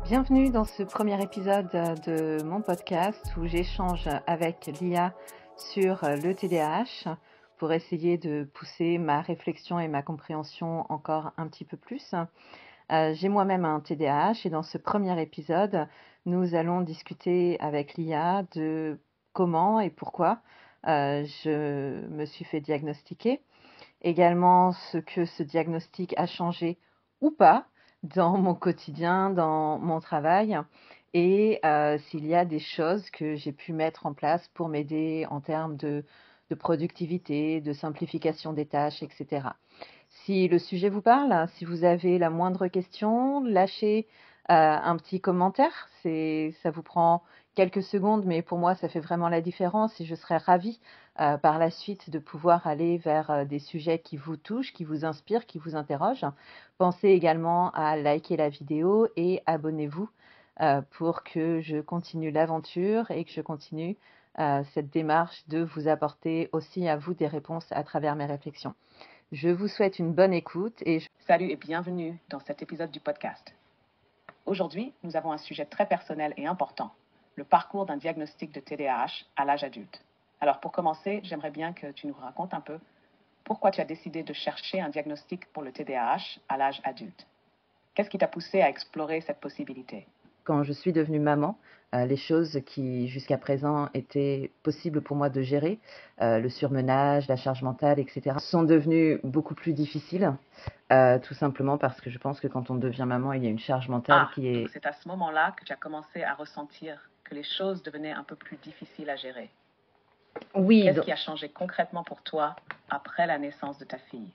Bienvenue dans ce premier épisode de mon podcast où j'échange avec Lia sur le TDAH pour essayer de pousser ma réflexion et ma compréhension encore un petit peu plus. J'ai moi-même un TDAH et dans ce premier épisode, nous allons discuter avec Lia de comment et pourquoi je me suis fait diagnostiquer, également ce que ce diagnostic a changé ou pas dans mon quotidien, dans mon travail, et s'il y a des choses que j'ai pu mettre en place pour m'aider en termes de productivité, de simplification des tâches, etc. Si le sujet vous parle, si vous avez la moindre question, lâchez un petit commentaire. Ça vous prend quelques secondes, mais pour moi, ça fait vraiment la différence et je serais ravie par la suite de pouvoir aller vers des sujets qui vous touchent, qui vous inspirent, qui vous interrogent. Pensez également à liker la vidéo et abonnez-vous pour que je continue l'aventure et que je continue cette démarche de vous apporter aussi à vous des réponses à travers mes réflexions. Je vous souhaite une bonne écoute et Salut et bienvenue dans cet épisode du podcast. Aujourd'hui, nous avons un sujet très personnel et important, le parcours d'un diagnostic de TDAH à l'âge adulte. Alors pour commencer, j'aimerais bien que tu nous racontes un peu pourquoi tu as décidé de chercher un diagnostic pour le TDAH à l'âge adulte. Qu'est-ce qui t'a poussé à explorer cette possibilité? quand je suis devenue maman, les choses qui jusqu'à présent étaient possibles pour moi de gérer, le surmenage, la charge mentale, etc., sont devenues beaucoup plus difficiles, tout simplement parce que je pense que quand on devient maman, il y a une charge mentale qui est... Donc c'est à ce moment-là que tu as commencé à ressentir que les choses devenaient un peu plus difficiles à gérer. Oui. Qu'est-ce qui a changé concrètement pour toi après la naissance de ta fille?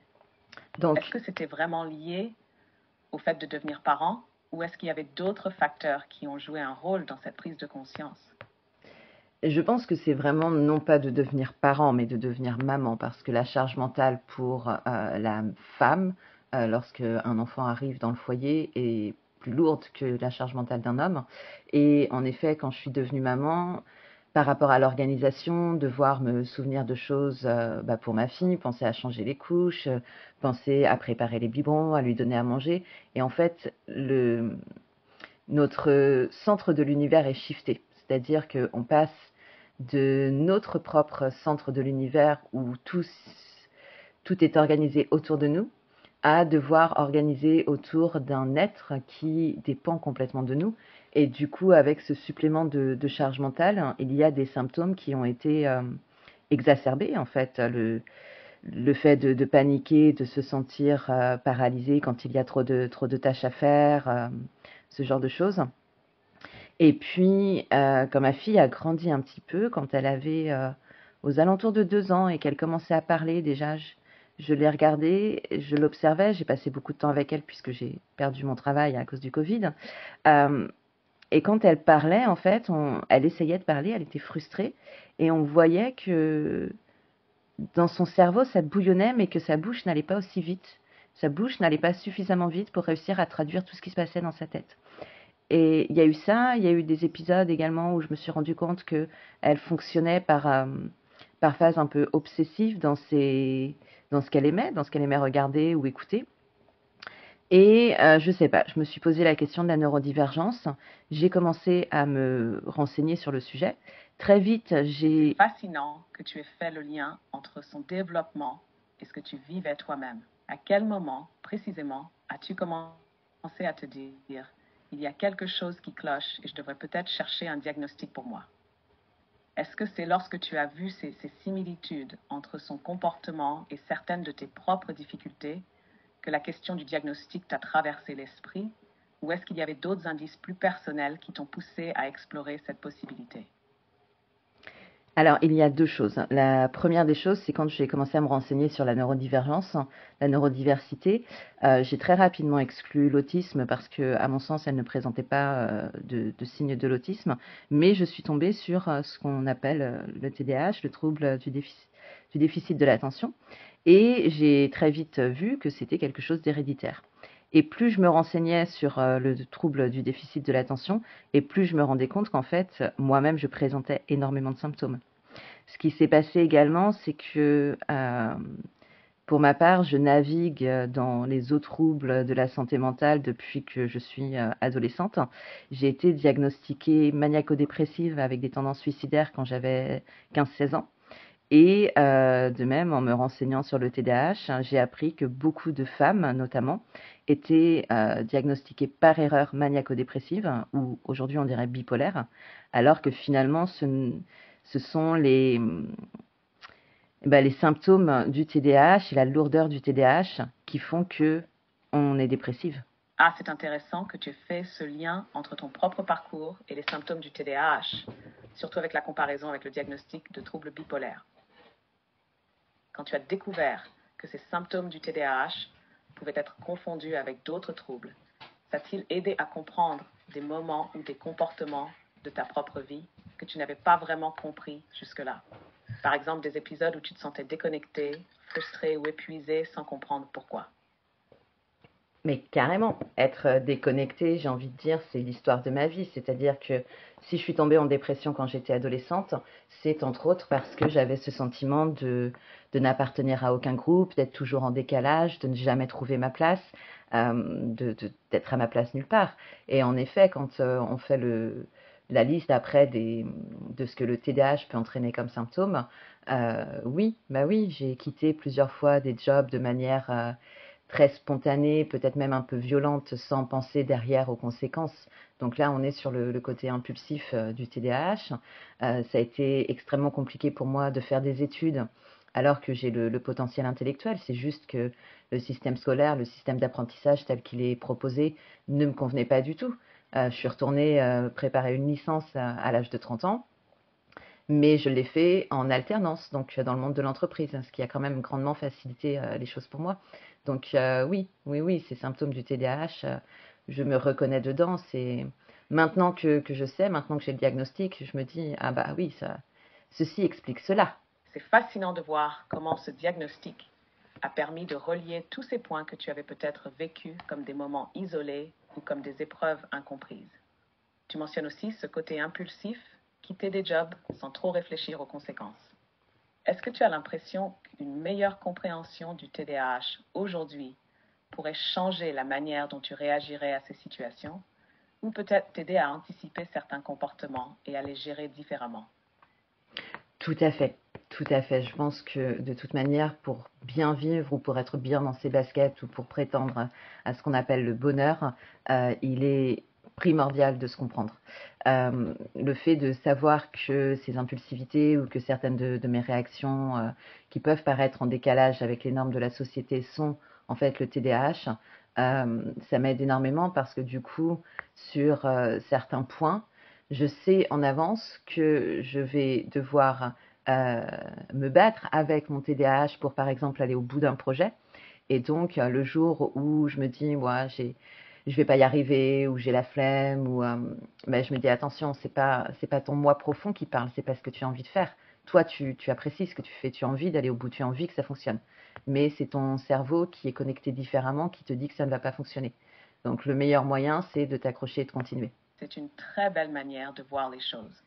Est-ce que c'était vraiment lié au fait de devenir parent ou est-ce qu'il y avait d'autres facteurs qui ont joué un rôle dans cette prise de conscience? Je pense que c'est vraiment non pas de devenir parent, mais de devenir maman, parce que la charge mentale pour la femme, lorsque un enfant arrive dans le foyer, est plus lourde que la charge mentale d'un homme. Et en effet, quand je suis devenue maman, par rapport à l'organisation, devoir me souvenir de choses pour ma fille, penser à changer les couches, penser à préparer les biberons, à lui donner à manger. Et en fait, notre centre de l'univers est shifté. C'est-à-dire qu'on passe de notre propre centre de l'univers où tout est organisé autour de nous à devoir organiser autour d'un être qui dépend complètement de nous. Et du coup, avec ce supplément de charge mentale, il y a des symptômes qui ont été exacerbés, en fait. Le fait de paniquer, de se sentir paralysé quand il y a trop de tâches à faire, ce genre de choses. Et puis, quand ma fille a grandi un petit peu, quand elle avait aux alentours de 2 ans et qu'elle commençait à parler, déjà, je l'ai regardée, je l'observais, j'ai passé beaucoup de temps avec elle puisque j'ai perdu mon travail à cause du Covid. Et quand elle parlait, en fait, elle essayait de parler, elle était frustrée, et on voyait que dans son cerveau, ça bouillonnait, mais que sa bouche n'allait pas aussi vite. Sa bouche n'allait pas suffisamment vite pour réussir à traduire tout ce qui se passait dans sa tête. Et il y a eu ça, il y a eu des épisodes également où je me suis rendu compte qu'elle fonctionnait par phase un peu obsessive dans ce qu'elle aimait regarder ou écouter. Et je sais pas, je me suis posé la question de la neurodivergence. J'ai commencé à me renseigner sur le sujet. Très vite, C'est fascinant que tu aies fait le lien entre son développement et ce que tu vivais toi-même. À quel moment, précisément, as-tu commencé à te dire il y a quelque chose qui cloche et je devrais peut-être chercher un diagnostic pour moi? Est-ce que c'est lorsque tu as vu ces similitudes entre son comportement et certaines de tes propres difficultés que la question du diagnostic t'a traversé l'esprit, ou est-ce qu'il y avait d'autres indices plus personnels qui t'ont poussé à explorer cette possibilité? Alors, il y a 2 choses. La première des choses, c'est quand j'ai commencé à me renseigner sur la neurodivergence, la neurodiversité, j'ai très rapidement exclu l'autisme parce qu'à mon sens, elle ne présentait pas de signes de l'autisme, mais je suis tombée sur ce qu'on appelle le TDAH, le trouble du déficit de l'attention, et j'ai très vite vu que c'était quelque chose d'héréditaire. Et plus je me renseignais sur le trouble du déficit de l'attention, et plus je me rendais compte qu'en fait, moi-même, je présentais énormément de symptômes. Ce qui s'est passé également, c'est que Pour ma part, je navigue dans les eaux troubles de la santé mentale depuis que je suis adolescente. J'ai été diagnostiquée maniaco-dépressive avec des tendances suicidaires quand j'avais 15-16 ans. Et de même, en me renseignant sur le TDAH, j'ai appris que beaucoup de femmes, notamment, étaient diagnostiquées par erreur maniaco-dépressive, ou aujourd'hui on dirait bipolaire, alors que finalement ce sont les symptômes du TDAH et la lourdeur du TDAH qui font que on est dépressive. Ah, c'est intéressant que tu aies fait ce lien entre ton propre parcours et les symptômes du TDAH, surtout avec la comparaison avec le diagnostic de troubles bipolaires. Quand tu as découvert que ces symptômes du TDAH pouvaient être confondus avec d'autres troubles, ça t'a-t-il aidé à comprendre des moments ou des comportements de ta propre vie que tu n'avais pas vraiment compris jusque-là? Par exemple, des épisodes où tu te sentais déconnecté, frustré ou épuisé sans comprendre pourquoi. Mais carrément, être déconnectée, j'ai envie de dire, c'est l'histoire de ma vie. C'est-à-dire que si je suis tombée en dépression quand j'étais adolescente, c'est entre autres parce que j'avais ce sentiment de n'appartenir à aucun groupe, d'être toujours en décalage, de ne jamais trouver ma place, d'être à ma place nulle part. Et en effet, quand on fait la liste après de ce que le TDAH peut entraîner comme symptômes, oui, bah oui, j'ai quitté plusieurs fois des jobs de manière très spontanée, peut-être même un peu violente, sans penser derrière aux conséquences. Donc là, on est sur le côté impulsif du TDAH. Ça a été extrêmement compliqué pour moi de faire des études alors que j'ai le potentiel intellectuel. C'est juste que le système scolaire, le système d'apprentissage tel qu'il est proposé ne me convenait pas du tout. Je suis retournée préparer une licence à l'âge de 30 ans, mais je l'ai fait en alternance, donc dans le monde de l'entreprise, ce qui a quand même grandement facilité les choses pour moi. Donc oui, ces symptômes du TDAH, je me reconnais dedans. C'est maintenant que je sais, maintenant que j'ai le diagnostic, je me dis ah bah oui, ceci explique cela. C'est fascinant de voir comment ce diagnostic a permis de relier tous ces points que tu avais peut-être vécus comme des moments isolés ou comme des épreuves incomprises. Tu mentionnes aussi ce côté impulsif, quitter des jobs sans trop réfléchir aux conséquences. Est-ce que tu as l'impression qu'une meilleure compréhension du TDAH aujourd'hui pourrait changer la manière dont tu réagirais à ces situations ou peut-être t'aider à anticiper certains comportements et à les gérer différemment? Tout à fait, tout à fait. Je pense que de toute manière, pour bien vivre ou pour être bien dans ses baskets ou pour prétendre à ce qu'on appelle le bonheur, il est primordial de se comprendre. Le fait de savoir que ces impulsivités ou que certaines de mes réactions qui peuvent paraître en décalage avec les normes de la société sont en fait le TDAH, ça m'aide énormément parce que du coup, sur certains points, je sais en avance que je vais devoir euh, me battre avec mon TDAH pour, par exemple, aller au bout d'un projet. Et donc, le jour où je me dis, ouais, je vais pas y arriver, ou j'ai la flemme, ou ben, je me dis, attention, c'est pas ton moi profond qui parle, c'est pas ce que tu as envie de faire. Toi, tu apprécies ce que tu fais, tu as envie d'aller au bout, tu as envie que ça fonctionne. Mais c'est ton cerveau qui est connecté différemment qui te dit que ça ne va pas fonctionner. Donc, le meilleur moyen, c'est de t'accrocher et de continuer. C'est une très belle manière de voir les choses.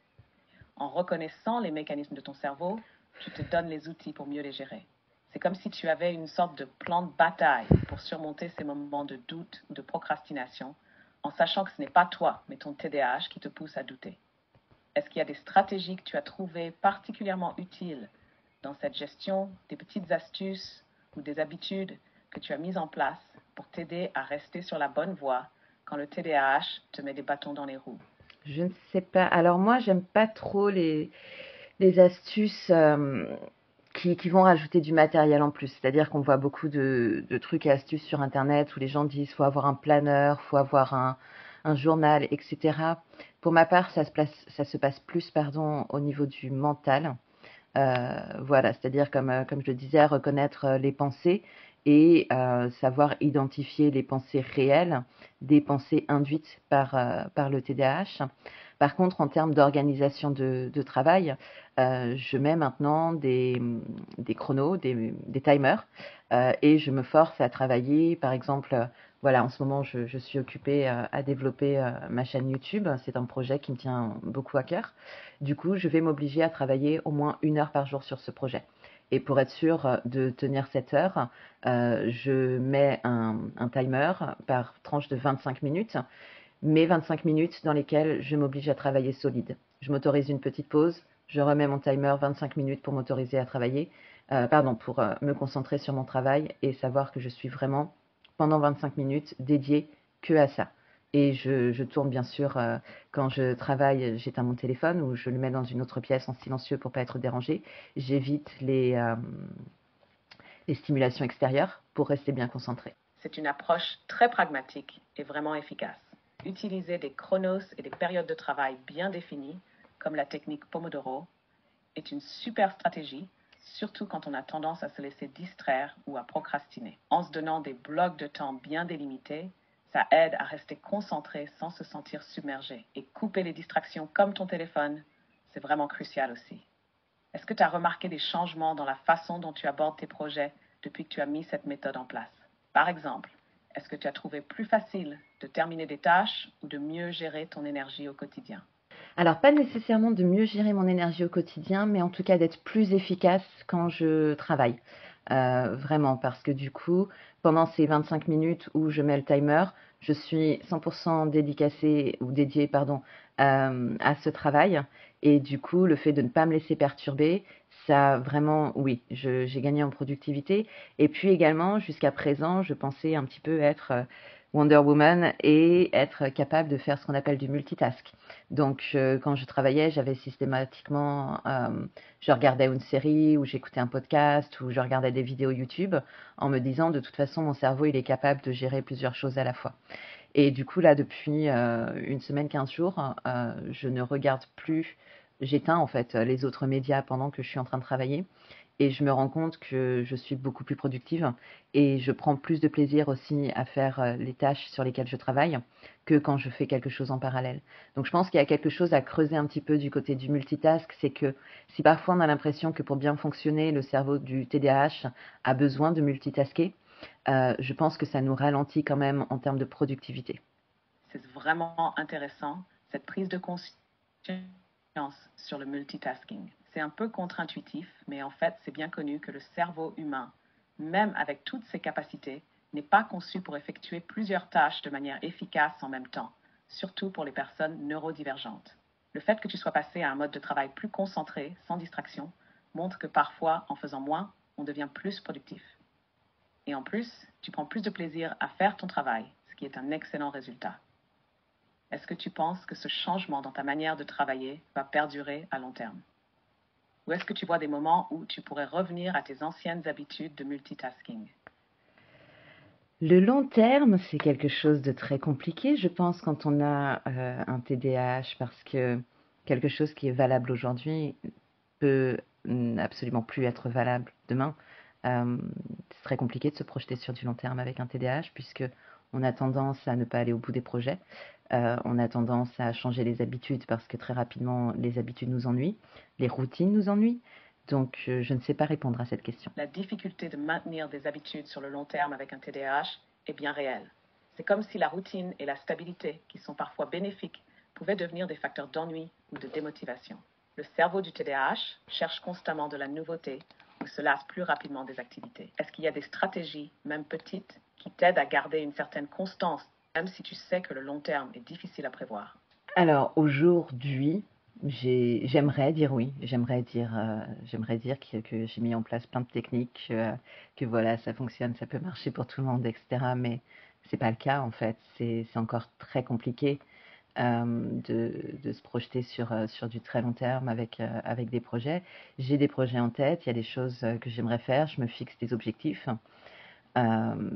En reconnaissant les mécanismes de ton cerveau, tu te donnes les outils pour mieux les gérer. C'est comme si tu avais une sorte de plan de bataille pour surmonter ces moments de doute ou de procrastination, en sachant que ce n'est pas toi, mais ton TDAH qui te pousse à douter. Est-ce qu'il y a des stratégies que tu as trouvées particulièrement utiles dans cette gestion, des petites astuces ou des habitudes que tu as mises en place pour t'aider à rester sur la bonne voie quand le TDAH te met des bâtons dans les roues? Je ne sais pas. Alors moi, j'aime pas trop les astuces qui vont rajouter du matériel en plus. C'est-à-dire qu'on voit beaucoup de trucs et astuces sur Internet où les gens disent faut avoir un planeur, faut avoir un journal, etc. Pour ma part, ça se passe plus, pardon, au niveau du mental. Voilà, c'est-à-dire comme je le disais, reconnaître les pensées et savoir identifier les pensées réelles des pensées induites par le TDAH. Par contre, en termes d'organisation de travail, je mets maintenant des chronos, des timers, et je me force à travailler. Par exemple, voilà, en ce moment, je suis occupée à développer ma chaîne YouTube. C'est un projet qui me tient beaucoup à cœur. Du coup, je vais m'obliger à travailler au moins 1 heure par jour sur ce projet. Et pour être sûr de tenir cette heure, je mets un timer par tranche de 25 minutes, mais 25 minutes dans lesquelles je m'oblige à travailler solide. Je m'autorise une petite pause, je remets mon timer 25 minutes pour m'autoriser à travailler, pour me concentrer sur mon travail et savoir que je suis vraiment, pendant 25 minutes, dédiée que à ça. Et je tourne bien sûr, quand je travaille, j'éteins mon téléphone ou je le mets dans une autre pièce en silencieux pour ne pas être dérangée. J'évite les stimulations extérieures pour rester bien concentrée. C'est une approche très pragmatique et vraiment efficace. Utiliser des chronos et des périodes de travail bien définies, comme la technique Pomodoro, est une super stratégie, surtout quand on a tendance à se laisser distraire ou à procrastiner. En se donnant des blocs de temps bien délimités, ça aide à rester concentré sans se sentir submergé. Et couper les distractions comme ton téléphone, c'est vraiment crucial aussi. Est-ce que tu as remarqué des changements dans la façon dont tu abordes tes projets depuis que tu as mis cette méthode en place? Par exemple, est-ce que tu as trouvé plus facile de terminer des tâches ou de mieux gérer ton énergie au quotidien? Alors, pas nécessairement de mieux gérer mon énergie au quotidien, mais en tout cas d'être plus efficace quand je travaille. Vraiment, parce que du coup, pendant ces 25 minutes où je mets le timer, je suis 100% dédicacée ou dédiée, pardon, à ce travail. Et du coup, le fait de ne pas me laisser perturber, ça vraiment, oui, j'ai gagné en productivité. Et puis également, jusqu'à présent, je pensais un petit peu être Wonder Woman et être capable de faire ce qu'on appelle du multitask. Donc, quand je travaillais, j'avais systématiquement, je regardais une série ou j'écoutais un podcast ou je regardais des vidéos YouTube en me disant de toute façon mon cerveau il est capable de gérer plusieurs choses à la fois. Et du coup là depuis une semaine, 15 jours, je ne regarde plus, j'éteins en fait les autres médias pendant que je suis en train de travailler et je me rends compte que je suis beaucoup plus productive et je prends plus de plaisir aussi à faire les tâches sur lesquelles je travaille que quand je fais quelque chose en parallèle. Donc je pense qu'il y a quelque chose à creuser un petit peu du côté du multitask, c'est que si parfois on a l'impression que pour bien fonctionner, le cerveau du TDAH a besoin de multitasker, je pense que ça nous ralentit quand même en termes de productivité. C'est vraiment intéressant, cette prise de conscience sur le multitasking. C'est un peu contre-intuitif, mais en fait, c'est bien connu que le cerveau humain, même avec toutes ses capacités, n'est pas conçu pour effectuer plusieurs tâches de manière efficace en même temps, surtout pour les personnes neurodivergentes. Le fait que tu sois passé à un mode de travail plus concentré, sans distraction, montre que parfois, en faisant moins, on devient plus productif. Et en plus, tu prends plus de plaisir à faire ton travail, ce qui est un excellent résultat. Est-ce que tu penses que ce changement dans ta manière de travailler va perdurer à long terme? Ou est-ce que tu vois des moments où tu pourrais revenir à tes anciennes habitudes de multitasking? Le long terme, c'est quelque chose de très compliqué, je pense, quand on a un TDAH, parce que quelque chose qui est valable aujourd'hui peut absolument plus être valable demain. C'est très compliqué de se projeter sur du long terme avec un TDAH, puisque on a tendance à ne pas aller au bout des projets. On a tendance à changer les habitudes parce que très rapidement, les habitudes nous ennuient, les routines nous ennuient. Donc, je ne sais pas répondre à cette question. La difficulté de maintenir des habitudes sur le long terme avec un TDAH est bien réelle. C'est comme si la routine et la stabilité, qui sont parfois bénéfiques, pouvaient devenir des facteurs d'ennui ou de démotivation. Le cerveau du TDAH cherche constamment de la nouveauté ou se lasse plus rapidement des activités. Est-ce qu'il y a des stratégies, même petites, qui t'aident à garder une certaine constance, même si tu sais que le long terme est difficile à prévoir? Alors aujourd'hui, j'aimerais dire oui, j'aimerais dire que j'ai mis en place plein de techniques, que voilà, ça fonctionne, ça peut marcher pour tout le monde, etc. Mais c'est pas le cas en fait. C'est encore très compliqué de se projeter sur du très long terme avec des projets. J'ai des projets en tête, il y a des choses que j'aimerais faire, je me fixe des objectifs, euh,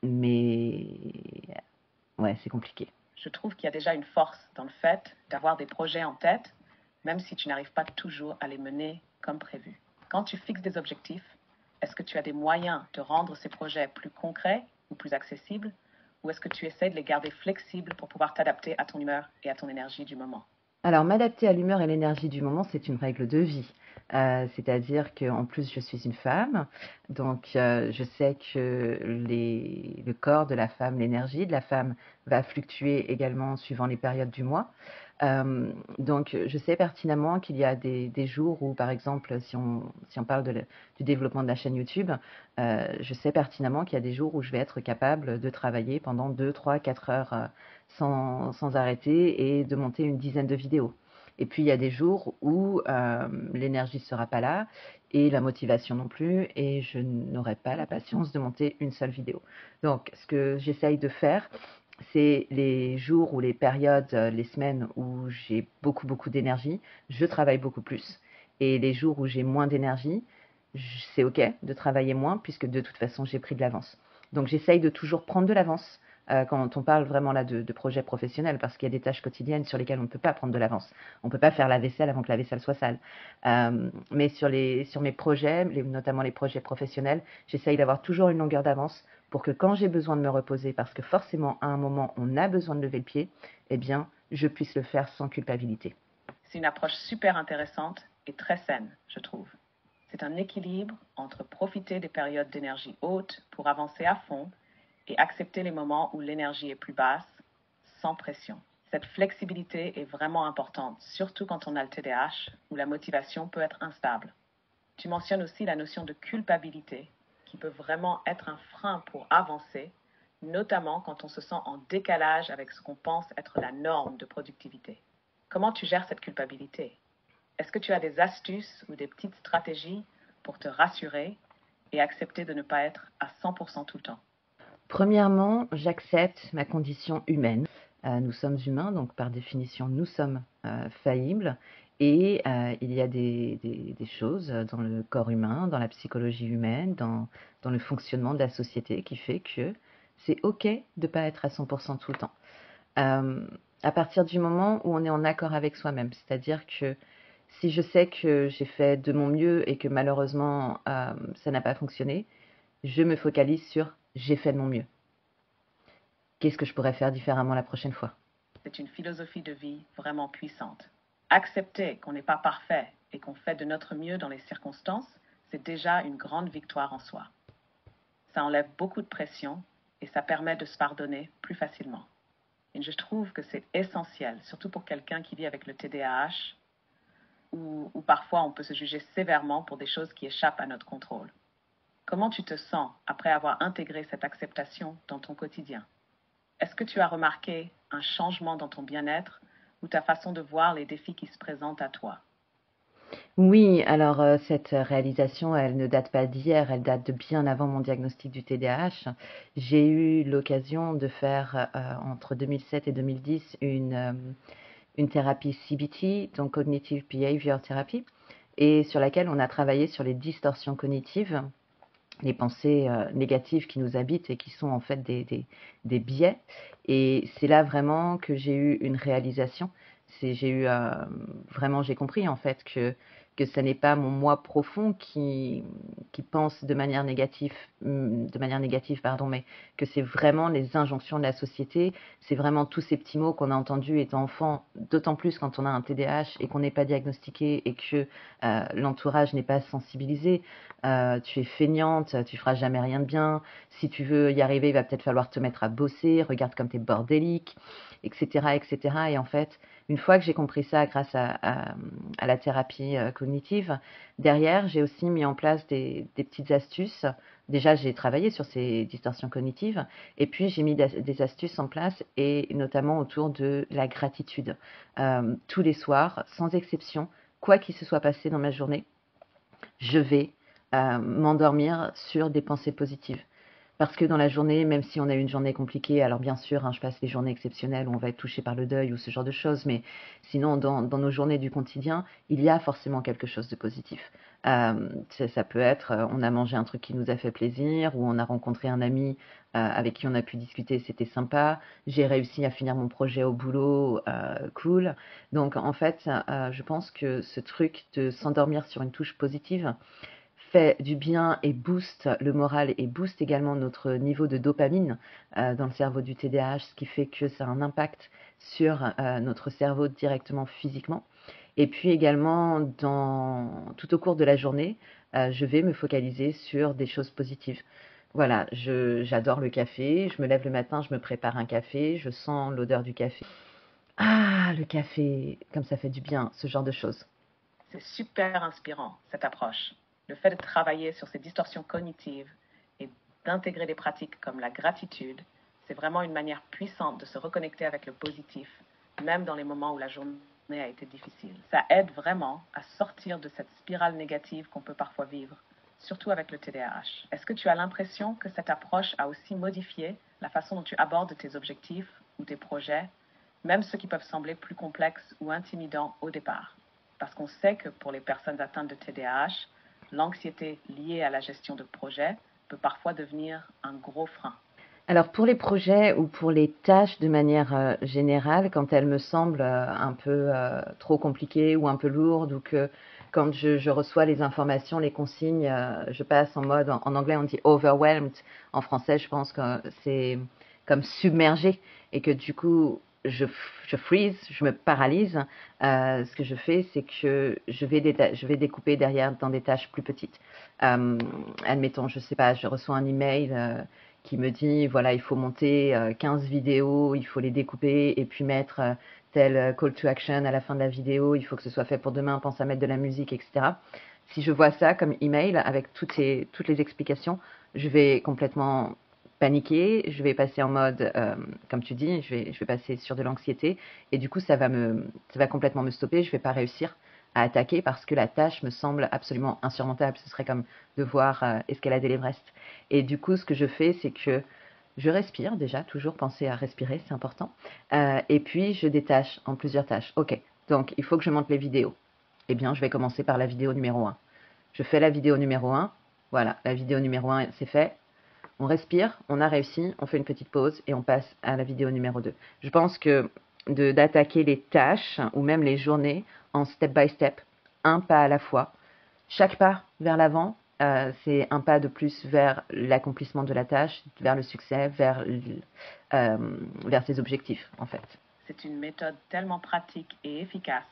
mais ouais, c'est compliqué. Je trouve qu'il y a déjà une force dans le fait d'avoir des projets en tête, même si tu n'arrives pas toujours à les mener comme prévu. Quand tu fixes des objectifs, est-ce que tu as des moyens de rendre ces projets plus concrets ou plus accessibles, ou est-ce que tu essaies de les garder flexibles pour pouvoir t'adapter à ton humeur et à ton énergie du moment? Alors, m'adapter à l'humeur et l'énergie du moment, c'est une règle de vie. C'est-à-dire qu'en plus, je suis une femme, donc je sais que le corps de la femme, l'énergie de la femme va fluctuer également suivant les périodes du mois. Donc, je sais pertinemment qu'il y a des jours où, par exemple, si on parle du développement de la chaîne YouTube, je sais pertinemment qu'il y a des jours où je vais être capable de travailler pendant 2, 3, 4 heures sans arrêter et de monter une dizaine de vidéos. Et puis, il y a des jours où l'énergie ne sera pas là et la motivation non plus, et je n'aurai pas la patience de monter une seule vidéo. Donc, ce que j'essaye de faire, c'est les jours ou les périodes, les semaines où j'ai beaucoup, beaucoup d'énergie, je travaille beaucoup plus. Et les jours où j'ai moins d'énergie, c'est OK de travailler moins puisque de toute façon, j'ai pris de l'avance. Donc, j'essaye de toujours prendre de l'avance quand on parle vraiment là de projets professionnels parce qu'il y a des tâches quotidiennes sur lesquelles on ne peut pas prendre de l'avance. On ne peut pas faire la vaisselle avant que la vaisselle soit sale. Mais sur mes projets, notamment les projets professionnels, j'essaye d'avoir toujours une longueur d'avance pour que quand j'ai besoin de me reposer, parce que forcément à un moment on a besoin de lever le pied, eh bien je puisse le faire sans culpabilité. C'est une approche super intéressante et très saine, je trouve. C'est un équilibre entre profiter des périodes d'énergie haute pour avancer à fond et accepter les moments où l'énergie est plus basse, sans pression. Cette flexibilité est vraiment importante, surtout quand on a le TDAH, où la motivation peut être instable. Tu mentionnes aussi la notion de culpabilité, qui peut vraiment être un frein pour avancer, notamment quand on se sent en décalage avec ce qu'on pense être la norme de productivité. Comment tu gères cette culpabilité? Est-ce que tu as des astuces ou des petites stratégies pour te rassurer et accepter de ne pas être à 100% tout le temps? Premièrement, j'accepte ma condition humaine. Nous sommes humains, donc par définition, nous sommes faillibles. Et il y a des choses dans le corps humain, dans la psychologie humaine, dans le fonctionnement de la société qui fait que c'est OK de ne pas être à 100% tout le temps. À partir du moment où on est en accord avec soi-même, c'est-à-dire que si je sais que j'ai fait de mon mieux et que malheureusement ça n'a pas fonctionné, je me focalise sur j'ai fait de mon mieux. Qu'est-ce que je pourrais faire différemment la prochaine fois? C'est une philosophie de vie vraiment puissante. Accepter qu'on n'est pas parfait et qu'on fait de notre mieux dans les circonstances, c'est déjà une grande victoire en soi. Ça enlève beaucoup de pression et ça permet de se pardonner plus facilement. Et je trouve que c'est essentiel, surtout pour quelqu'un qui vit avec le TDAH, où parfois on peut se juger sévèrement pour des choses qui échappent à notre contrôle. Comment tu te sens après avoir intégré cette acceptation dans ton quotidien? Est-ce que tu as remarqué un changement dans ton bien-être ou ta façon de voir les défis qui se présentent à toi? Oui, alors cette réalisation, elle ne date pas d'hier, elle date de bien avant mon diagnostic du TDAH. J'ai eu l'occasion de faire entre 2007 et 2010 une thérapie CBT, donc Cognitive Behavior Therapy, et sur laquelle on a travaillé sur les distorsions cognitives, les pensées négatives qui nous habitent et qui sont en fait des biais. Et c'est là vraiment que j'ai eu une réalisation. J'ai compris en fait que ce n'est pas mon moi profond qui pense de manière négative, pardon, mais que c'est vraiment les injonctions de la société, c'est vraiment tous ces petits mots qu'on a entendus étant enfant, d'autant plus quand on a un TDAH et qu'on n'est pas diagnostiqué et que l'entourage n'est pas sensibilisé. Tu es feignante, tu feras jamais rien de bien. Si tu veux y arriver, il va peut-être falloir te mettre à bosser. Regarde comme t'es bordélique, etc., etc. Et en fait, une fois que j'ai compris ça grâce à la thérapie cognitive, derrière, j'ai aussi mis en place des petites astuces. Déjà, j'ai travaillé sur ces distorsions cognitives et puis j'ai mis des astuces en place et notamment autour de la gratitude. Tous les soirs, sans exception, quoi qu'il se soit passé dans ma journée, je vais m'endormir sur des pensées positives. Parce que dans la journée, même si on a eu une journée compliquée, alors bien sûr, je passe les journées exceptionnelles où on va être touché par le deuil ou ce genre de choses, mais sinon, dans nos journées du quotidien, il y a forcément quelque chose de positif. Ça peut être, on a mangé un truc qui nous a fait plaisir, ou on a rencontré un ami avec qui on a pu discuter, c'était sympa. J'ai réussi à finir mon projet au boulot, cool. Donc en fait, je pense que ce truc de s'endormir sur une touche positive, fait du bien et booste le moral et booste également notre niveau de dopamine dans le cerveau du TDAH, ce qui fait que ça a un impact sur notre cerveau directement physiquement. Et puis également, tout au cours de la journée, je vais me focaliser sur des choses positives. Voilà, j'adore le café, je me lève le matin, je me prépare un café, je sens l'odeur du café. Ah, le café, comme ça fait du bien, ce genre de choses. C'est super inspirant, cette approche. Le fait de travailler sur ces distorsions cognitives et d'intégrer des pratiques comme la gratitude, c'est vraiment une manière puissante de se reconnecter avec le positif, même dans les moments où la journée a été difficile. Ça aide vraiment à sortir de cette spirale négative qu'on peut parfois vivre, surtout avec le TDAH. Est-ce que tu as l'impression que cette approche a aussi modifié la façon dont tu abordes tes objectifs ou tes projets, même ceux qui peuvent sembler plus complexes ou intimidants au départ? Parce qu'on sait que pour les personnes atteintes de TDAH, l'anxiété liée à la gestion de projets peut parfois devenir un gros frein. Alors pour les projets ou pour les tâches de manière générale, quand elles me semblent un peu trop compliquées ou un peu lourdes, ou que quand je reçois les informations, les consignes, je passe en mode, en anglais on dit overwhelmed, en français je pense que c'est comme submergé, et que du coup je freeze, je me paralyse. Ce que je fais, c'est que je vais découper derrière dans des tâches plus petites. Admettons, je sais pas, je reçois un email qui me dit, voilà, il faut monter 15 vidéos, il faut les découper et puis mettre tel call to action à la fin de la vidéo, il faut que ce soit fait pour demain, pense à mettre de la musique, etc. Si je vois ça comme email avec toutes les explications, je vais complètement paniquer, je vais passer en mode, comme tu dis, je vais passer sur de l'anxiété, et du coup ça va complètement me stopper, je vais pas réussir à attaquer parce que la tâche me semble absolument insurmontable. Ce serait comme devoir escalader l'Everest. Et du coup, ce que je fais, c'est que je respire déjà, toujours penser à respirer, c'est important. Et puis, je détache en plusieurs tâches. Ok, donc il faut que je monte les vidéos. Eh bien, je vais commencer par la vidéo numéro 1. Je fais la vidéo numéro 1. Voilà, la vidéo numéro 1, c'est fait. On respire, on a réussi, on fait une petite pause et on passe à la vidéo numéro 2. Je pense que d'attaquer les tâches ou même les journées en step by step, un pas à la fois, chaque pas vers l'avant, c'est un pas de plus vers l'accomplissement de la tâche, vers le succès, euh, vers ses objectifs en fait. C'est une méthode tellement pratique et efficace.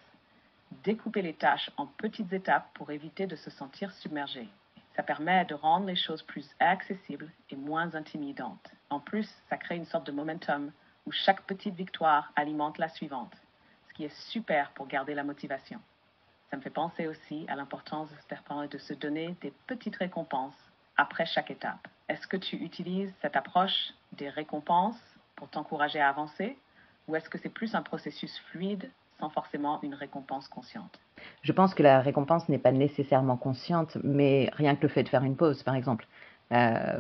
Découper les tâches en petites étapes pour éviter de se sentir submergé. Ça permet de rendre les choses plus accessibles et moins intimidantes. En plus, ça crée une sorte de momentum où chaque petite victoire alimente la suivante, ce qui est super pour garder la motivation. Ça me fait penser aussi à l'importance de se donner des petites récompenses après chaque étape. Est-ce que tu utilises cette approche des récompenses pour t'encourager à avancer, ou est-ce que c'est plus un processus fluide sans forcément une récompense consciente? Je pense que la récompense n'est pas nécessairement consciente, mais rien que le fait de faire une pause, par exemple.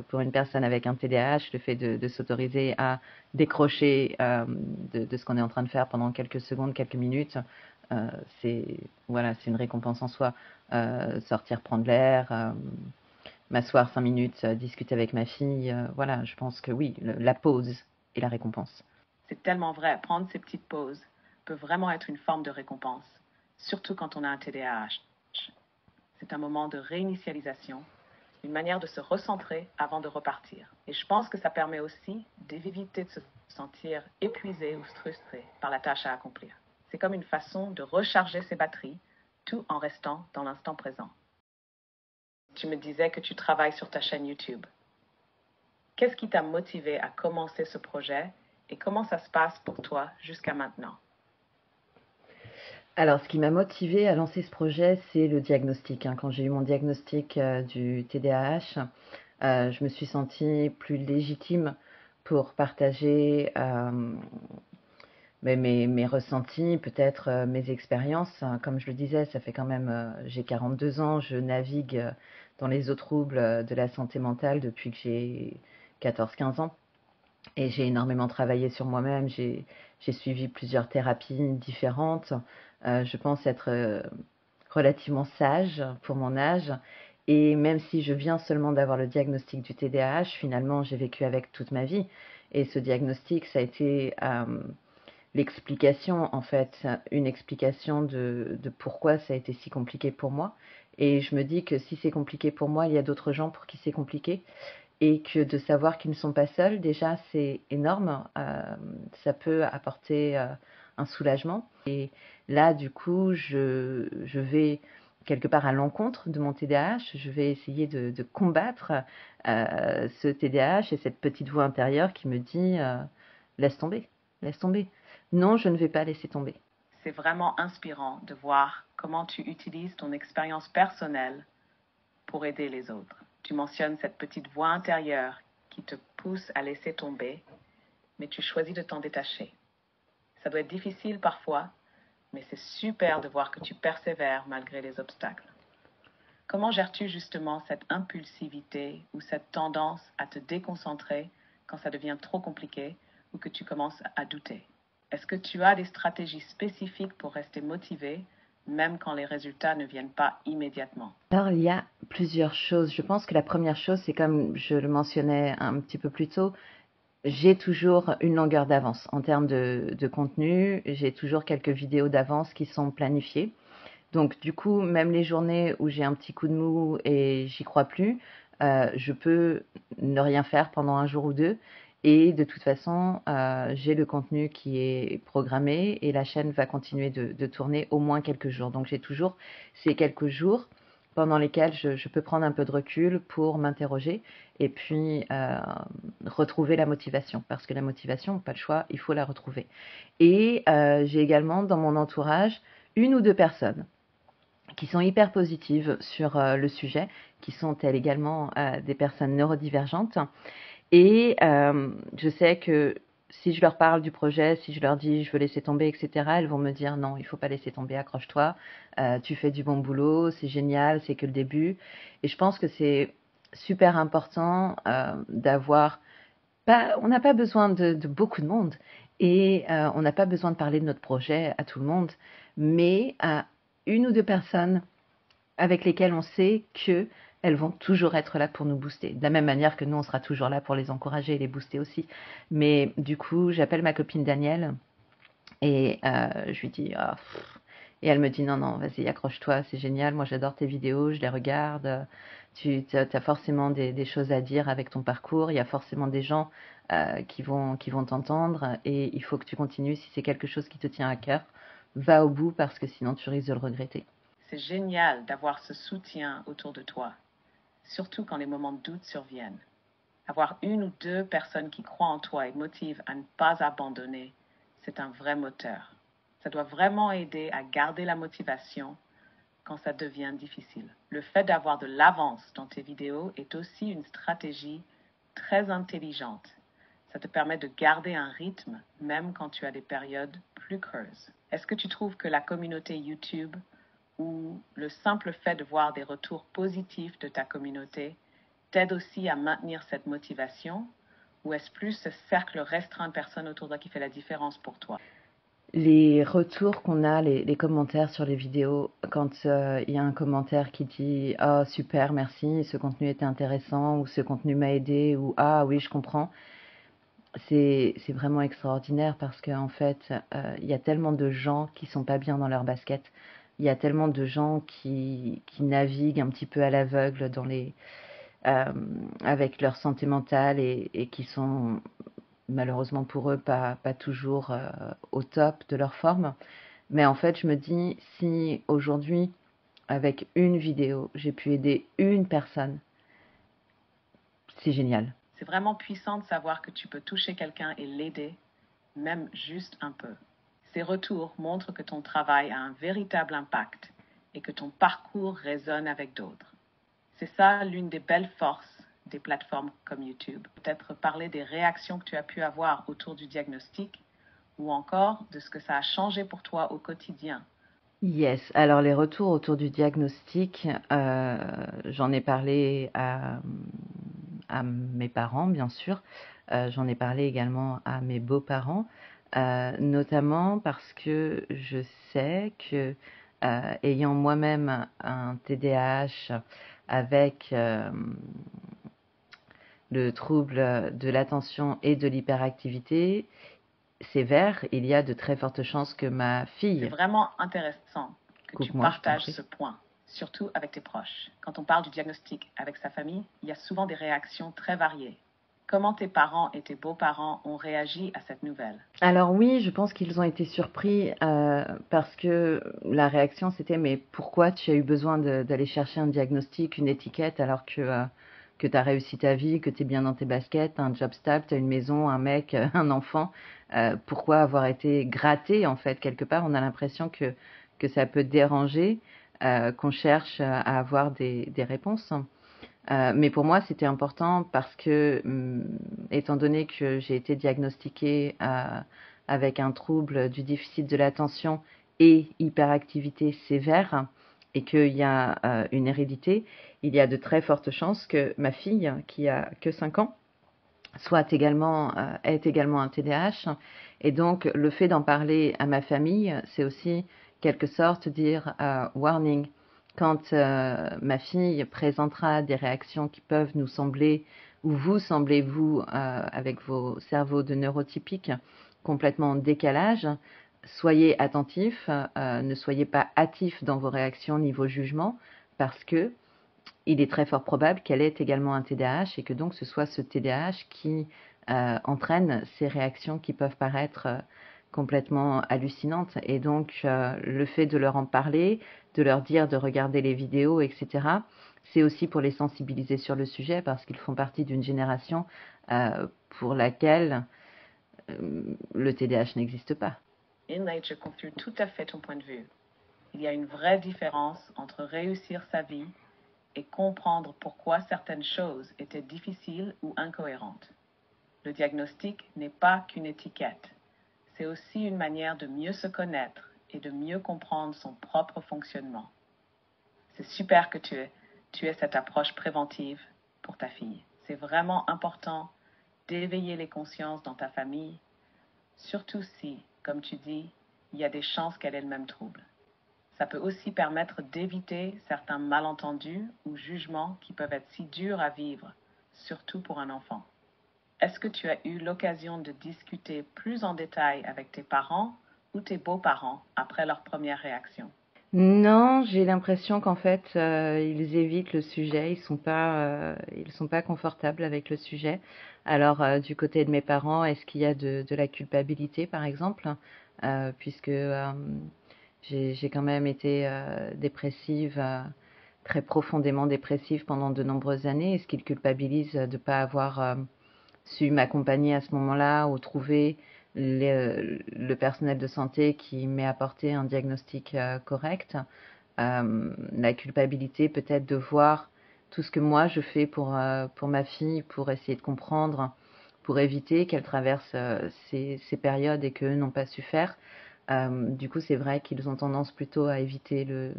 Pour une personne avec un TDAH, le fait de s'autoriser à décrocher de ce qu'on est en train de faire pendant quelques secondes, quelques minutes, euh, c'est voilà, c'est une récompense en soi. Sortir prendre l'air, m'asseoir 5 minutes, discuter avec ma fille, voilà, je pense que oui, la pause est la récompense. C'est tellement vrai, prendre ces petites pauses peut vraiment être une forme de récompense, surtout quand on a un TDAH. C'est un moment de réinitialisation, une manière de se recentrer avant de repartir. Et je pense que ça permet aussi d'éviter de se sentir épuisé ou frustré par la tâche à accomplir. C'est comme une façon de recharger ses batteries tout en restant dans l'instant présent. Tu me disais que tu travailles sur ta chaîne YouTube. Qu'est-ce qui t'a motivé à commencer ce projet et comment ça se passe pour toi jusqu'à maintenant? Alors, ce qui m'a motivée à lancer ce projet, c'est le diagnostic, hein. Quand j'ai eu mon diagnostic du TDAH, je me suis sentie plus légitime pour partager mes ressentis, peut-être mes expériences. Comme je le disais, ça fait quand même, j'ai 42 ans, je navigue dans les eaux troubles de la santé mentale depuis que j'ai 14-15 ans. Et j'ai énormément travaillé sur moi-même, j'ai suivi plusieurs thérapies différentes. Je pense être relativement sage pour mon âge. Et même si je viens seulement d'avoir le diagnostic du TDAH, finalement, j'ai vécu avec toute ma vie. Et ce diagnostic, ça a été l'explication, en fait, une explication de pourquoi ça a été si compliqué pour moi. Et je me dis que si c'est compliqué pour moi, il y a d'autres gens pour qui c'est compliqué. et que de savoir qu'ils ne sont pas seuls, déjà, c'est énorme. Ça peut apporter un soulagement. Et là, du coup, je vais quelque part à l'encontre de mon TDAH. Je vais essayer de combattre ce TDAH et cette petite voix intérieure qui me dit laisse tomber, laisse tomber. Non, je ne vais pas laisser tomber. C'est vraiment inspirant de voir comment tu utilises ton expérience personnelle pour aider les autres. Tu mentionnes cette petite voix intérieure qui te pousse à laisser tomber, mais tu choisis de t'en détacher. Ça doit être difficile parfois, mais c'est super de voir que tu persévères malgré les obstacles. Comment gères-tu justement cette impulsivité ou cette tendance à te déconcentrer quand ça devient trop compliqué ou que tu commences à douter? Est-ce que tu as des stratégies spécifiques pour rester motivé, même quand les résultats ne viennent pas immédiatement? Alors, il y a plusieurs choses. Je pense que la première chose, c'est comme je le mentionnais un petit peu plus tôt, j'ai toujours une longueur d'avance en termes de contenu. J'ai toujours quelques vidéos d'avance qui sont planifiées. Donc, du coup, même les journées où j'ai un petit coup de mou et j'y crois plus, je peux ne rien faire pendant un jour ou deux. Et de toute façon, j'ai le contenu qui est programmé et la chaîne va continuer de tourner au moins quelques jours. Donc, j'ai toujours ces quelques jours pendant lesquels je peux prendre un peu de recul pour m'interroger et puis retrouver la motivation. Parce que la motivation, pas le choix, il faut la retrouver. Et j'ai également dans mon entourage une ou deux personnes qui sont hyper positives sur le sujet, qui sont elles également des personnes neurodivergentes. Et je sais que si je leur parle du projet, si je leur dis je veux laisser tomber, etc., elles vont me dire non, il faut pas laisser tomber, accroche-toi, tu fais du bon boulot, c'est génial, c'est que le début. Et je pense que c'est super important d'avoir pas, on n'a pas besoin de beaucoup de monde et on n'a pas besoin de parler de notre projet à tout le monde, mais à une ou deux personnes avec lesquelles on sait que elles vont toujours être là pour nous booster. De la même manière que nous, on sera toujours là pour les encourager et les booster aussi. Mais du coup, j'appelle ma copine Danielle et je lui dis, ah, et elle me dit, non, non, vas-y, accroche-toi, c'est génial, moi j'adore tes vidéos, je les regarde, tu as forcément des choses à dire avec ton parcours, il y a forcément des gens qui vont t'entendre et il faut que tu continues, si c'est quelque chose qui te tient à cœur, va au bout parce que sinon tu risques de le regretter. C'est génial d'avoir ce soutien autour de toi, surtout quand les moments de doute surviennent. Avoir une ou deux personnes qui croient en toi et motivent à ne pas abandonner, c'est un vrai moteur. Ça doit vraiment aider à garder la motivation quand ça devient difficile. Le fait d'avoir de l'avance dans tes vidéos est aussi une stratégie très intelligente. Ça te permet de garder un rythme même quand tu as des périodes plus creuses. Est-ce que tu trouves que la communauté YouTube ou le simple fait de voir des retours positifs de ta communauté t'aide aussi à maintenir cette motivation ou est-ce plus ce cercle restreint de personnes autour de toi qui fait la différence pour toi? Les retours qu'on a, les commentaires sur les vidéos, quand il y a un commentaire qui dit «Oh super, merci, ce contenu était intéressant» ou «Ce contenu m'a aidé» ou «Ah oui, je comprends», c'est vraiment extraordinaire parce qu'en fait, il y a tellement de gens qui sont pas bien dans leur basket. Il y a tellement de gens qui naviguent un petit peu à l'aveugle dans euh, avec leur santé mentale et qui sont malheureusement pour eux pas toujours au top de leur forme. Mais en fait, je me dis, si aujourd'hui, avec une vidéo, j'ai pu aider une personne, c'est génial. C'est vraiment puissant de savoir que tu peux toucher quelqu'un et l'aider, même juste un peu. Ces retours montrent que ton travail a un véritable impact et que ton parcours résonne avec d'autres. C'est ça l'une des belles forces des plateformes comme YouTube. Peut-être parler des réactions que tu as pu avoir autour du diagnostic ou encore de ce que ça a changé pour toi au quotidien. Yes, alors les retours autour du diagnostic, j'en ai parlé à mes parents, bien sûr. J'en ai parlé également à mes beaux-parents, notamment parce que je sais que, ayant moi-même un TDAH avec le trouble de l'attention et de l'hyperactivité sévère, il y a de très fortes chances que ma C'est fille, vraiment intéressant que tu coupe-moi, je t'en partages prie. ce point. surtout avec tes proches. Quand on parle du diagnostic avec sa famille, il y a souvent des réactions très variées. Comment tes parents et tes beaux-parents ont réagi à cette nouvelle? Alors oui, je pense qu'ils ont été surpris parce que la réaction c'était mais pourquoi tu as eu besoin d'aller chercher un diagnostic, une étiquette alors que tu as réussi ta vie, que tu es bien dans tes baskets, tu as un job stable, tu as une maison, un mec, un enfant. Pourquoi avoir été gratté en fait quelque part? On a l'impression que ça peut déranger, qu'on cherche à avoir des réponses. Mais pour moi, c'était important parce que, étant donné que j'ai été diagnostiquée avec un trouble du déficit de l'attention et hyperactivité sévère, et qu'il y a une hérédité, il y a de très fortes chances que ma fille, qui a que 5 ans, ait également un TDAH. Et donc, le fait d'en parler à ma famille, c'est aussi quelque sorte dire warning. Quand ma fille présentera des réactions qui peuvent nous sembler, ou vous semblez, vous, avec vos cerveaux de neurotypiques, complètement en décalage, soyez attentifs, ne soyez pas hâtifs dans vos réactions ni vos jugements, parce que il est très fort probable qu'elle ait également un TDAH et que donc ce soit ce TDAH qui entraîne ces réactions qui peuvent paraître complètement hallucinantes. Et donc le fait de leur en parler, de leur dire de regarder les vidéos, etc., c'est aussi pour les sensibiliser sur le sujet parce qu'ils font partie d'une génération pour laquelle le TDAH n'existe pas. In Nature confirme tout à fait ton point de vue. Il y a une vraie différence entre réussir sa vie et comprendre pourquoi certaines choses étaient difficiles ou incohérentes. Le diagnostic n'est pas qu'une étiquette, c'est aussi une manière de mieux se connaître et de mieux comprendre son propre fonctionnement. C'est super que tu aies cette approche préventive pour ta fille. C'est vraiment important d'éveiller les consciences dans ta famille, surtout si, comme tu dis, il y a des chances qu'elle ait le même trouble. Ça peut aussi permettre d'éviter certains malentendus ou jugements qui peuvent être si durs à vivre, surtout pour un enfant. Est-ce que tu as eu l'occasion de discuter plus en détail avec tes parents ou tes beaux-parents après leur première réaction? Non, j'ai l'impression qu'en fait, ils évitent le sujet, ils sont pas confortables avec le sujet. Alors, du côté de mes parents, est-ce qu'il y a de la culpabilité, par exemple? Puisque j'ai quand même été dépressive, très profondément dépressive pendant de nombreuses années. Est-ce qu'ils culpabilisent de ne pas avoir su m'accompagner à ce moment-là ou trouver le personnel de santé qui m'ait apporté un diagnostic correct. La culpabilité peut-être de voir tout ce que moi je fais pour ma fille, pour essayer de comprendre, pour éviter qu'elle traverse ces périodes et qu'eux n'ont pas su faire. Du coup, c'est vrai qu'ils ont tendance plutôt à éviter le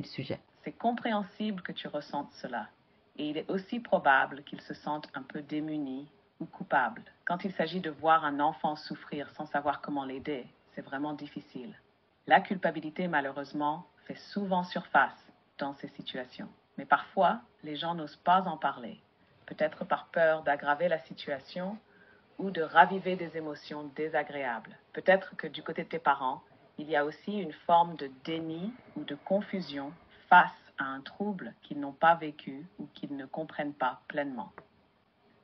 sujet. C'est compréhensible que tu ressentes cela. Et il est aussi probable qu'ils se sentent un peu démunis ou coupables. Quand il s'agit de voir un enfant souffrir sans savoir comment l'aider, c'est vraiment difficile. La culpabilité, malheureusement, fait souvent surface dans ces situations. Mais parfois, les gens n'osent pas en parler, peut-être par peur d'aggraver la situation ou de raviver des émotions désagréables. Peut-être que du côté de tes parents, il y a aussi une forme de déni ou de confusion face à un trouble qu'ils n'ont pas vécu ou qu'ils ne comprennent pas pleinement.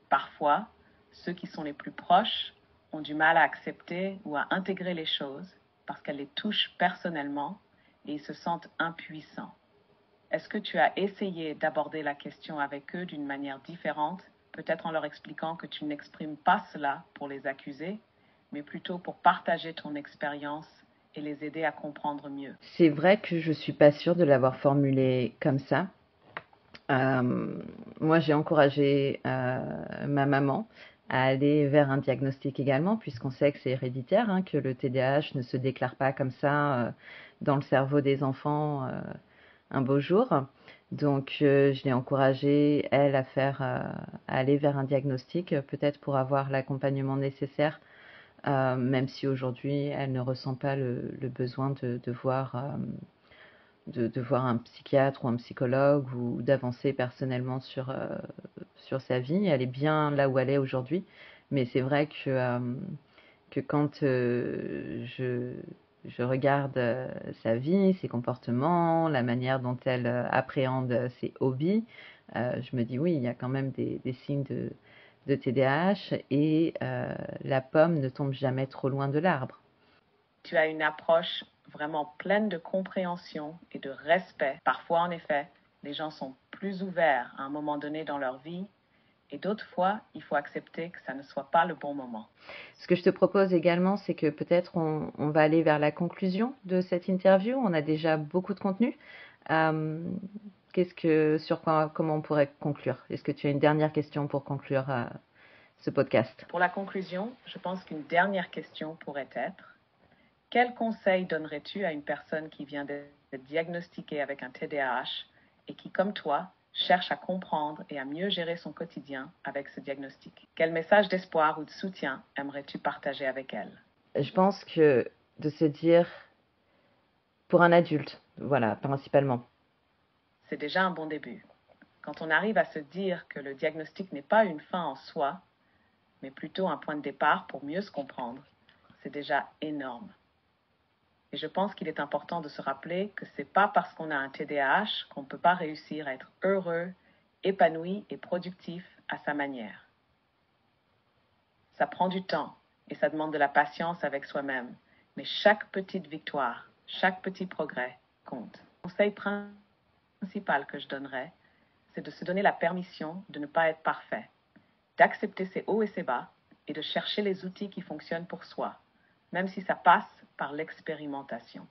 Parfois, ceux qui sont les plus proches ont du mal à accepter ou à intégrer les choses parce qu'elles les touchent personnellement et ils se sentent impuissants. Est-ce que tu as essayé d'aborder la question avec eux d'une manière différente, peut-être en leur expliquant que tu n'exprimes pas cela pour les accuser, mais plutôt pour partager ton expérience et les aider à comprendre mieux? C'est vrai que je suis pas sûre de l'avoir formulé comme ça. Moi, j'ai encouragé ma maman à aller vers un diagnostic également, puisqu'on sait que c'est héréditaire, hein, que le TDAH ne se déclare pas comme ça dans le cerveau des enfants un beau jour. Donc, je l'ai encouragée, elle, à aller vers un diagnostic, peut-être pour avoir l'accompagnement nécessaire, même si aujourd'hui, elle ne ressent pas le besoin de voir de voir un psychiatre ou un psychologue ou d'avancer personnellement sur sa vie. Elle est bien là où elle est aujourd'hui, mais c'est vrai que quand je regarde sa vie, ses comportements, la manière dont elle appréhende ses hobbies, je me dis oui, il y a quand même des signes de TDAH et la pomme ne tombe jamais trop loin de l'arbre. Tu as une approche vraiment pleine de compréhension et de respect. Parfois, en effet, les gens sont plus ouverts à un moment donné dans leur vie et d'autres fois, il faut accepter que ça ne soit pas le bon moment. Ce que je te propose également, c'est que peut-être on va aller vers la conclusion de cette interview. On a déjà beaucoup de contenu. Comment on pourrait conclure? Est-ce que tu as une dernière question pour conclure ce podcast? Pour la conclusion, je pense qu'une dernière question pourrait être: quel conseil donnerais-tu à une personne qui vient d'être diagnostiquée avec un TDAH et qui, comme toi, cherche à comprendre et à mieux gérer son quotidien avec ce diagnostic? Quel message d'espoir ou de soutien aimerais-tu partager avec elle? Je pense que de se dire, pour un adulte, voilà, principalement. C'est déjà un bon début. Quand on arrive à se dire que le diagnostic n'est pas une fin en soi, mais plutôt un point de départ pour mieux se comprendre, c'est déjà énorme. Et je pense qu'il est important de se rappeler que c'est pas parce qu'on a un TDAH qu'on ne peut pas réussir à être heureux, épanoui et productif à sa manière. Ça prend du temps et ça demande de la patience avec soi-même, mais chaque petite victoire, chaque petit progrès compte. Le conseil principal que je donnerais, c'est de se donner la permission de ne pas être parfait, d'accepter ses hauts et ses bas et de chercher les outils qui fonctionnent pour soi, même si ça passe par l'expérimentation.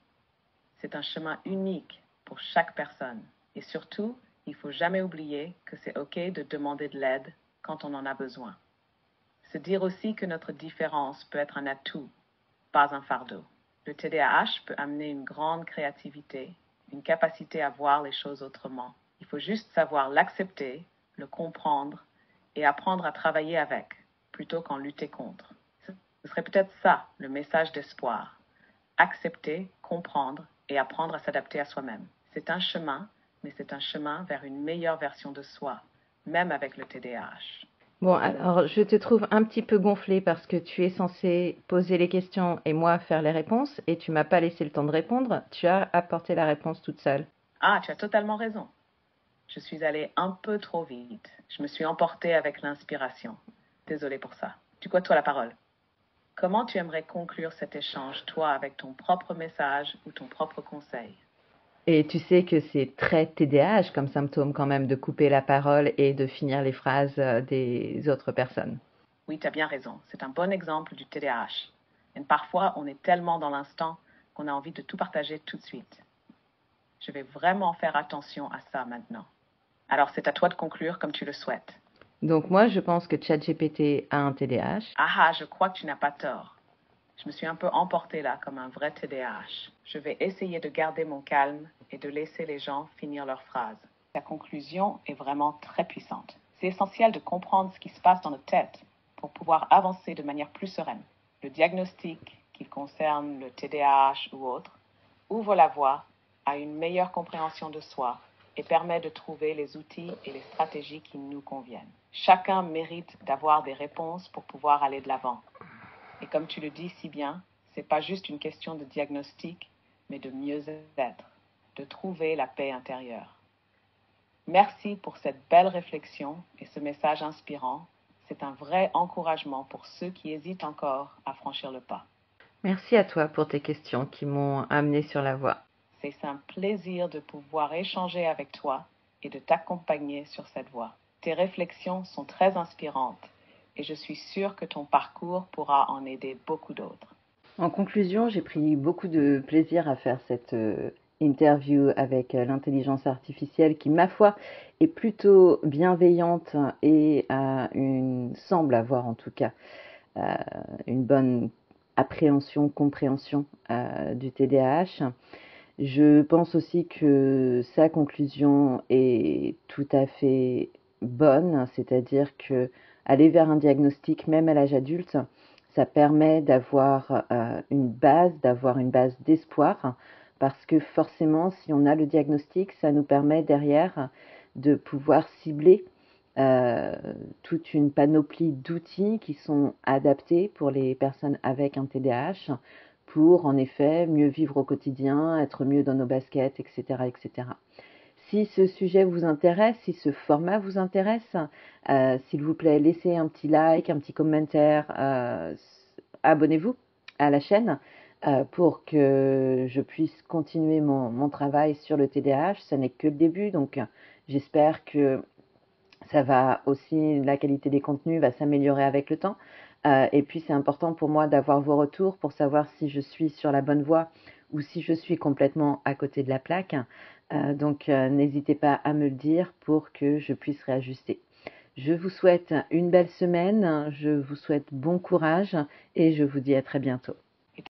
C'est un chemin unique pour chaque personne. Et surtout, il ne faut jamais oublier que c'est OK de demander de l'aide quand on en a besoin. Se dire aussi que notre différence peut être un atout, pas un fardeau. Le TDAH peut amener une grande créativité, une capacité à voir les choses autrement. Il faut juste savoir l'accepter, le comprendre et apprendre à travailler avec, plutôt qu'en lutter contre. Ce serait peut-être ça, le message d'espoir. Accepter, comprendre et apprendre à s'adapter à soi-même. C'est un chemin, mais c'est un chemin vers une meilleure version de soi, même avec le TDAH. Bon, alors je te trouve un petit peu gonflée parce que tu es censée poser les questions et moi faire les réponses et tu m'as pas laissé le temps de répondre. Tu as apporté la réponse toute seule. Ah, tu as totalement raison. Je suis allée un peu trop vite. Je me suis emportée avec l'inspiration. Désolée pour ça. Tu quoi, toi, la parole? Comment tu aimerais conclure cet échange, toi, avec ton propre message ou ton propre conseil? Et tu sais que c'est très TDAH comme symptôme quand même de couper la parole et de finir les phrases des autres personnes. Oui, tu as bien raison. C'est un bon exemple du TDAH. Et parfois, on est tellement dans l'instant qu'on a envie de tout partager tout de suite. Je vais vraiment faire attention à ça maintenant. Alors, c'est à toi de conclure comme tu le souhaites. Donc moi, je pense que ChatGPT a un TDAH. Ah, je crois que tu n'as pas tort. Je me suis un peu emportée là comme un vrai TDAH. Je vais essayer de garder mon calme et de laisser les gens finir leurs phrases. Ta conclusion est vraiment très puissante. C'est essentiel de comprendre ce qui se passe dans notre tête pour pouvoir avancer de manière plus sereine. Le diagnostic, qu'il concerne le TDAH ou autre, ouvre la voie à une meilleure compréhension de soi et permet de trouver les outils et les stratégies qui nous conviennent. Chacun mérite d'avoir des réponses pour pouvoir aller de l'avant. Et comme tu le dis si bien, c'est pas juste une question de diagnostic, mais de mieux-être, de trouver la paix intérieure. Merci pour cette belle réflexion et ce message inspirant. C'est un vrai encouragement pour ceux qui hésitent encore à franchir le pas. Merci à toi pour tes questions qui m'ont amené sur la voie. C'est un plaisir de pouvoir échanger avec toi et de t'accompagner sur cette voie. Tes réflexions sont très inspirantes et je suis sûre que ton parcours pourra en aider beaucoup d'autres. En conclusion, j'ai pris beaucoup de plaisir à faire cette interview avec l'intelligence artificielle qui, ma foi, est plutôt bienveillante et semble avoir en tout cas une bonne appréhension, compréhension du TDAH. Je pense aussi que sa conclusion est tout à fait bonne, c'est-à-dire que aller vers un diagnostic, même à l'âge adulte, ça permet d'avoir d'avoir une base d'espoir, parce que forcément, si on a le diagnostic, ça nous permet derrière de pouvoir cibler toute une panoplie d'outils qui sont adaptés pour les personnes avec un TDAH pour en effet mieux vivre au quotidien, être mieux dans nos baskets, etc., etc. Si ce sujet vous intéresse, si ce format vous intéresse, s'il vous plaît, laissez un petit like, un petit commentaire, abonnez-vous à la chaîne pour que je puisse continuer mon travail sur le TDAH. Ça n'est que le début, donc j'espère que ça va aussi, la qualité des contenus va s'améliorer avec le temps. Et puis c'est important pour moi d'avoir vos retours pour savoir si je suis sur la bonne voie ou si je suis complètement à côté de la plaque. Donc n'hésitez pas à me le dire pour que je puisse réajuster. Je vous souhaite une belle semaine, je vous souhaite bon courage et je vous dis à très bientôt.